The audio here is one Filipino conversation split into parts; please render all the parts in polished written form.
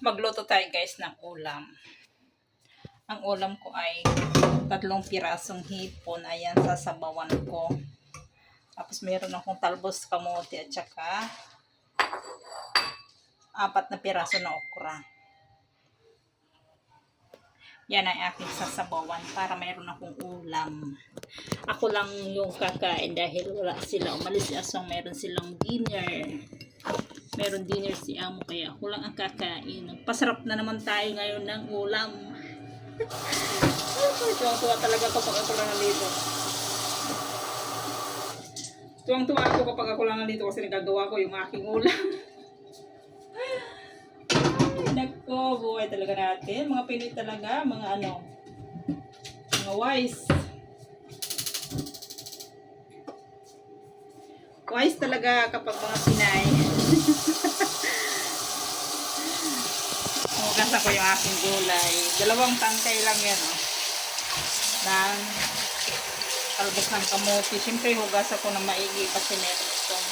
Magluto tayo guys ng ulam. Ang ulam ko ay 3 pirasong hipon. Ayan, sasabawan ko. Tapos meron akong talbos kamote at saka 4 na piraso na okra. Yan ay aking sasabawan para mayroon akong ulam. Ako lang yung kakain dahil wala sila. Umalis si Aswang, meron silang dinner. Meron dinner si Amo, kaya ako lang ang kakain. Pasarap na naman tayo ngayon ng ulam. Tuwang-tuwa talaga kapag ako lang nandito. Tuwang-tuwa ako kapag ako lang nandito kasi nagagawa ko yung aking ulam. Nako, buhay talaga natin. Mga Pinoy talaga, mga wise. Wise talaga kapag mga Pinay. Hugasan ko yung aking gulay. 2 tangkay lang yan, ng talbos ng kamote. Siyempre, hugasan ko na maigi kasi meron itong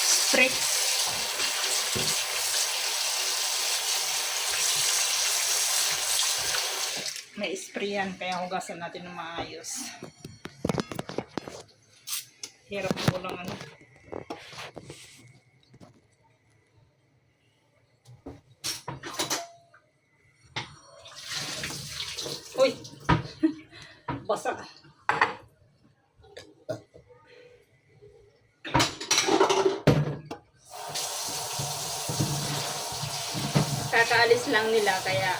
strips. May spray yan, kaya hugasan natin ng maayos. Hirap ko lang Uy! Basa. Kakaalis lang nila, kaya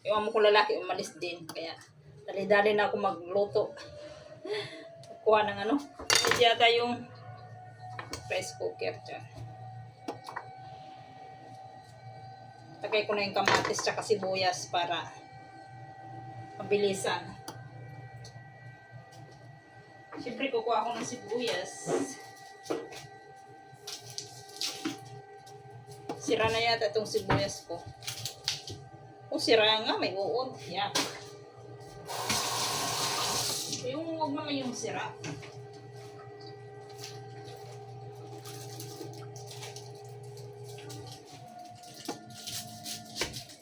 yung amo ko lalaki umalis din, kaya dali-dali na ako magluto. Kuha ng ito yata yung rice cooker dyan. Tagay ko na yung kamatis tsaka sibuyas para mabilisan. Siyempre kukuha ako ng sibuyas. Sira na yata itong sibuyas ko. Sira nga, may uod. Yan. Yung huwag naman yung sira.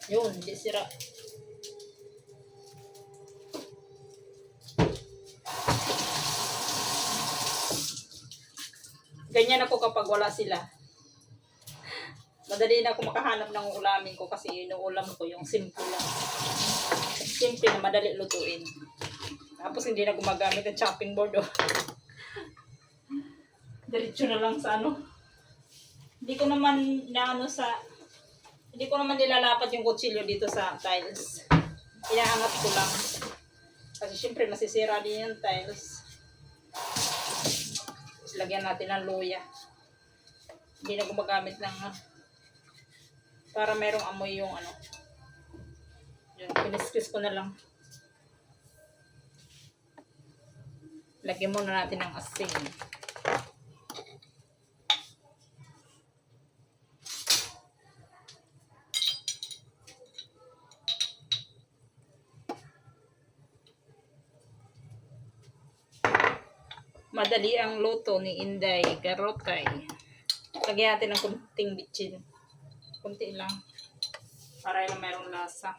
Yun, hindi sira. Ganyan ako kapag wala sila. Madali na ako makahanap ng ulamin ko kasi yung ulam ko yung simple lang. Simple na madali lutuin. Tapos hindi na gumagamit ng chopping board. Diretso na lang sa Hindi ko naman nilalapat yung kutsilyo dito sa tiles. Inaangat ko lang. Kasi syempre masisira din yung tiles. Tapos lagyan natin ng luya. Hindi na gumagamit ng para merong amoy yung Yun, piniskis ko na lang. Lagyan muna natin ng asin. Madali ang luto ni Inday Garotay. Lagyan natin ng kunting bitchin. Kunti lang. Para lang mayroong lasa.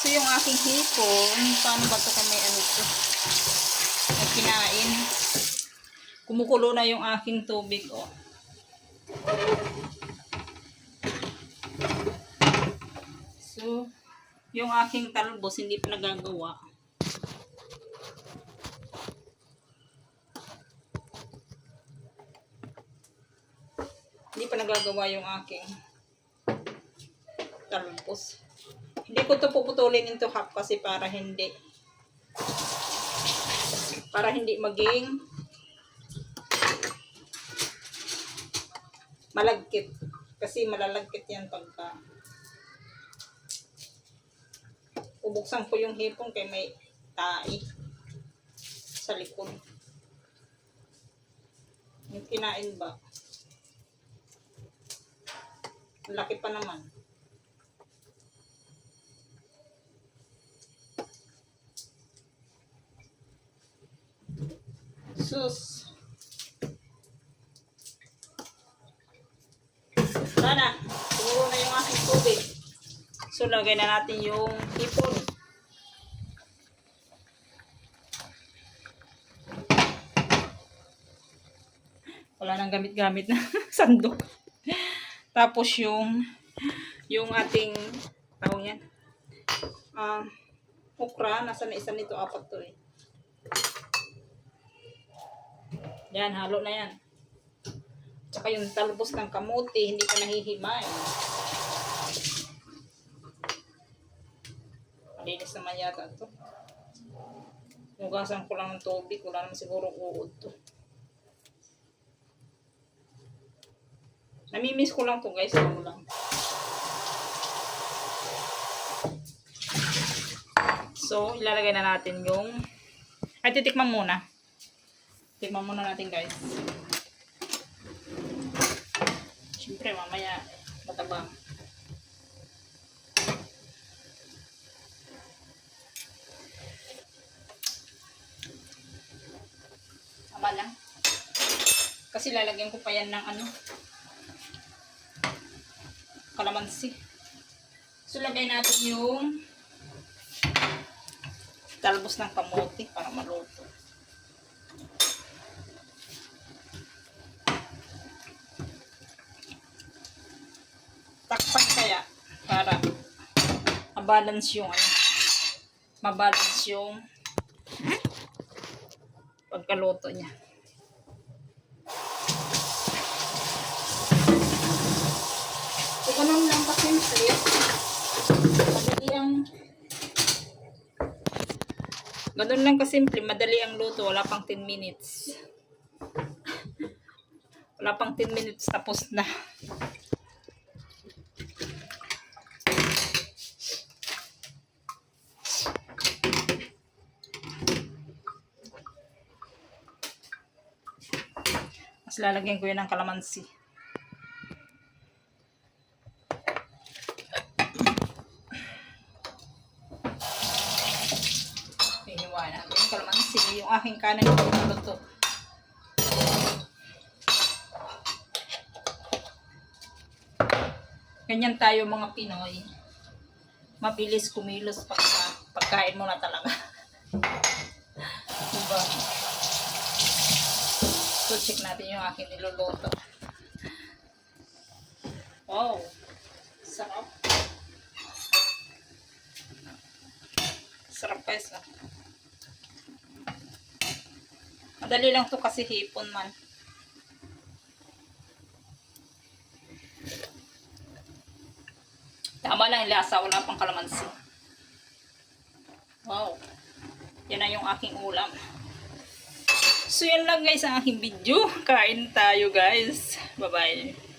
So yung aking hipon, paano ba ito kami ay kinain? Kumukulo na yung aking tubig, So, yung aking talbos hindi pa nagagawa. Hindi pa nagagawa yung aking talbos. Hindi ko ito puputulin into half kasi para hindi maging malagkit. Kasi malalagkit yan pagka ubuksan ko yung hipon kay may tae sa likod. Yung kinain ba? Laki pa naman. Sus. Wala na. Siguro na yung aking tubig. So, lagay na natin yung hipon. Wala nang gamit-gamit na sandok. Tapos yung ating tawag yan. Okra, nasa na isa nito, apat to eh. Yan, halo na yan. Tsaka yung talbos ng kamote, hindi pa nahihimay. Malinis naman yata ito. Nugasan ko lang ng tubig, wala naman siguro uod to. Namimiss ko lang to guys, ano lang. So, ilalagay na natin yung... Ay, titikman muna. Tikman muna natin guys. Siyempre, mamaya matabang. Tama lang. Kasi lalagyan ko pa yan ng ano, kalamansi. So, lagay natin yung talbos ng kamote para maluto. Takpan kaya para mabalance yung ano, mabalance yung pagkaluto niya. So, ganun lang kasimple. Ganun lang kasimple, madali ang luto, wala pang 10 minutes. Wala pang 10 minutes, tapos na. Mas lalagyan ko yun ng kalamansi. Hiwa natin yung kalamansi. Yung aking kanin ko maluto. Ganyan tayo mga Pinoy. Mabilis kumilos pagkain mo na talaga. Diba? So, check natin yung aking niluluto. Wow! Sarap. Sarap guys. Madali lang to kasi hipon man. Tama lang yung lasa, wala pang kalamansi. Wow. Yan na yung aking ulam. So yan lang guys ang aking video. Kain tayo guys. Bye bye.